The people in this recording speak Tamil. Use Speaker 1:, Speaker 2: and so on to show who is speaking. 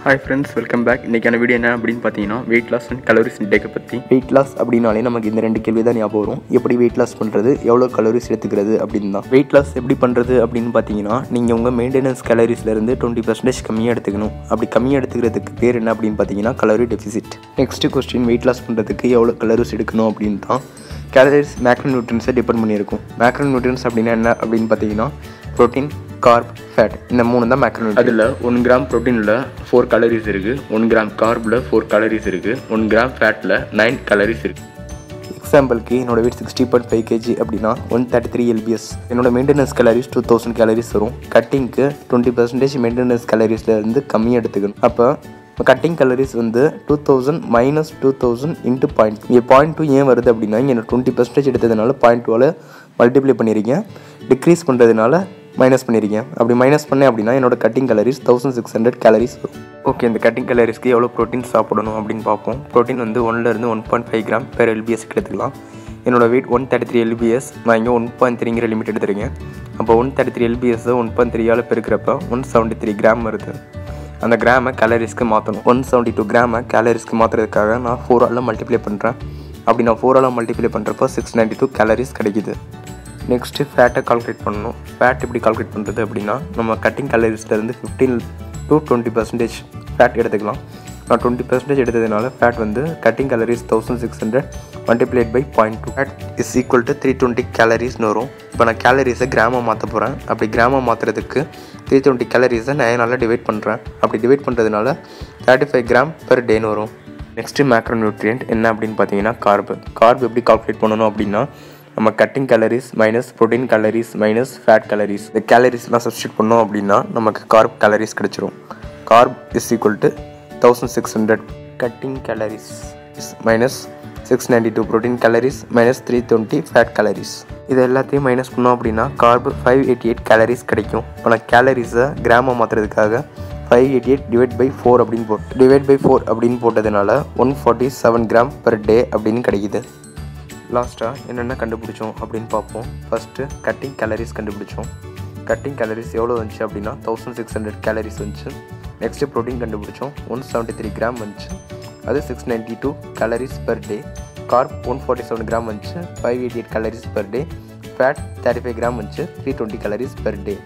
Speaker 1: Hi friends, welcome back. இன்னைக்கான வீடியோ என்ன அப்படின்னு பார்த்தீங்கன்னா வெயிட் லாஸ் அண்ட் கலோரிஸ் இன்டேக்கை பற்றி. வெயிட் லாஸ் அப்படின்னாலே நமக்கு இந்த ரெண்டு கேள்வி தான் ஞாபகம் வரும். எப்படி வெயிட் லாஸ் பண்ணுறது, எவ்வளோ கலோரிஸ் எடுத்துக்கிறது அப்படின்னு தான். வெயிட் லாஸ் எப்படி பண்ணுறது அப்படின்னு பார்த்தீங்கன்னா நீங்கள் உங்கள் மெயின்டெனன்ஸ் கலோரிஸ்லேருந்து 20% கம்மியாக எடுத்துக்கணும். அப்படி கம்மியாக எடுத்துக்கிறதுக்கு பேர் என்ன அப்படின்னு பார்த்தீங்கன்னா calorie deficit. Next question, weight loss பண்ணுறதுக்கு எவ்வளோ கலோரிஸ் எடுக்கணும் அப்படின்னு தான். Calories மேக்ரோநியூட்ரியன்ஸை depend பண்ணியிருக்கும். மேக்ரோநியூட்ரியன்ஸ் அப்படின்னா என்ன அப்படின்னு பார்த்தீங்கன்னா ப்ரோட்டீன், கார்ப், ஃபேட், இந்த மூணு தான் மேக்ரோநியூட்ரியன்ஸ். அதில் 1 கிராம் ப்ரோட்டீனில் 4 கலரிஸ் இருக்குது, 1 கிராம் கார்பில் 4 கலரிஸ் இருக்குது, 1 கிராம் ஃபேட்டில் 9 கலரிஸ் இருக்குது. எக்ஸாம்பிளுக்கு என்னோட வெயிட் 60.5 kg அப்படின்னா 133 lbs. என்னோட மெயின்டெனன்ஸ் கேலரிஸ் 2000 கேலரிஸ் வரும். கட்டிங்க்கு 20% மெயின்டெனன்ஸ் கேலரிஸ்லேருந்து கம்மியாக எடுத்துக்கணும். அப்போ கட்டிங் கலரிஸ் வந்து 2000 மைனஸ் 2000 இன்ட்டு 0.2. இங்கே 0.2 ஏன் வருது அப்படின்னா இங்கே 20% எடுத்ததுனால 0.2ஆல் மல்டிப்ளை பண்ணியிருக்கேன். டிக்ரீஸ் பண்ணுறதுனால மைனஸ் பண்ணியிருக்கேன். அப்படி மைனஸ் பண்ணேன் அப்படின்னா என்னோட கட்டிங் கலரிஸ் 1600 கேலரிஸ் வரும். ஓகே, இந்த கட்டிங் கலரிஸ்க்கு எவ்வளோ ப்ரோட்டீன் சாப்பிடணும் அப்படின்னு பார்ப்போம். ப்ரோட்டீன் வந்து 1லேருந்து 1.5 கிராம் பெர் lbs எடுத்துக்கலாம். என்னோடய வெயிட் 133 lbs. நான் இங்கே 1.3ங்கிற லிமிட் எடுத்துருக்கேன். அப்போ 133 lbs 1.3ஆல் பெருக்கிறப்ப 173 கிராம் வருது. அந்த கிராமை கேலரிஸ்க்கு மாற்றணும். 172 கிராமை கேலரிஸ்க்கு மாற்றுறதுக்காக நான் 4ஆல் மல்டிப்ளை பண்ணுறேன். அப்படி நான் 4ஆல் மல்டிப்ளை பண்ணுறப்போ 692 கேலரிஸ் கிடைக்குது. நெக்ஸ்ட்டு ஃபேட்டை கால்குலேட் பண்ணணும். ஃபேட் எப்படி கால்குலேட் பண்ணுறது அப்படின்னா நம்ம கட்டிங் கலரிஸ்லேருந்து 15 to 20% ஃபேட் எடுத்துக்கலாம். நான் 20% எடுத்ததுனால ஃபேட் வந்து cutting calories 1600 multiplied by 0.2. Fat is equal to 320 கேலரிஸ்னு வரும். இப்போ நான் கேலரிஸை கிராமாக மாற்ற போகிறேன். அப்படி கிராமாக மாற்றுறதுக்கு 320 கேலரிஸை 9ஆல் டிவைட் பண்ணுறேன். அப்படி டிவைட் பண்ணுறதுனால 35 கிராம் பெர் டேன்னு வரும். நெக்ஸ்ட்டு மேக்ரோநியூட்ரியன்ட் என்ன அப்படின்னு பார்த்தீங்கன்னா கார்பு. கார்பு எப்படி கால்குலேட் பண்ணணும் அப்படின்னா நம்ம cutting calories minus protein calories minus fat calories, இந்த கேலரிஸ்லாம் சப்ஸ்டியூட் பண்ணோம் அப்படின்னா நமக்கு கார்ப் கேலரிஸ் கிடச்சிரும். Carb is equal to 1600 cutting calories minus 692 protein calories minus 320 fat calories. இது எல்லாத்தையும் மைனஸ் பண்ணோம் அப்படின்னா கார்பு 588 கேலரிஸ் கிடைக்கும். இப்போ நான் கேலரிஸை கிராமாக மாற்றுறதுக்காக 588 டிவைட் பை 4 அப்படின்னு போட்டதுனால 147 கிராம் பெர் டே அப்படின்னு கிடைக்குது. லாஸ்ட்டாக என்னென்ன கண்டுபிடிச்சோம் அப்படின்னு பார்ப்போம். ஃபஸ்ட்டு கட்டிங் கேலரிஸ் கண்டுபிடிச்சோம். கட்டிங் கேலரிஸ் எவ்வளோ வந்துச்சு அப்படின்னா 1600 கேலரிஸ் வந்துச்சு. நெக்ஸ்ட்டு ப்ரோட்டீன் கண்டுபிடிச்சோம், 173 கிராம் வந்துச்சு. அது 692 calories per day. Carb 147 gram வந்துச்சு, 588 calories per day. Fat 35 gram வந்துச்சு, 320 கேலரிஸ் பெர் டே.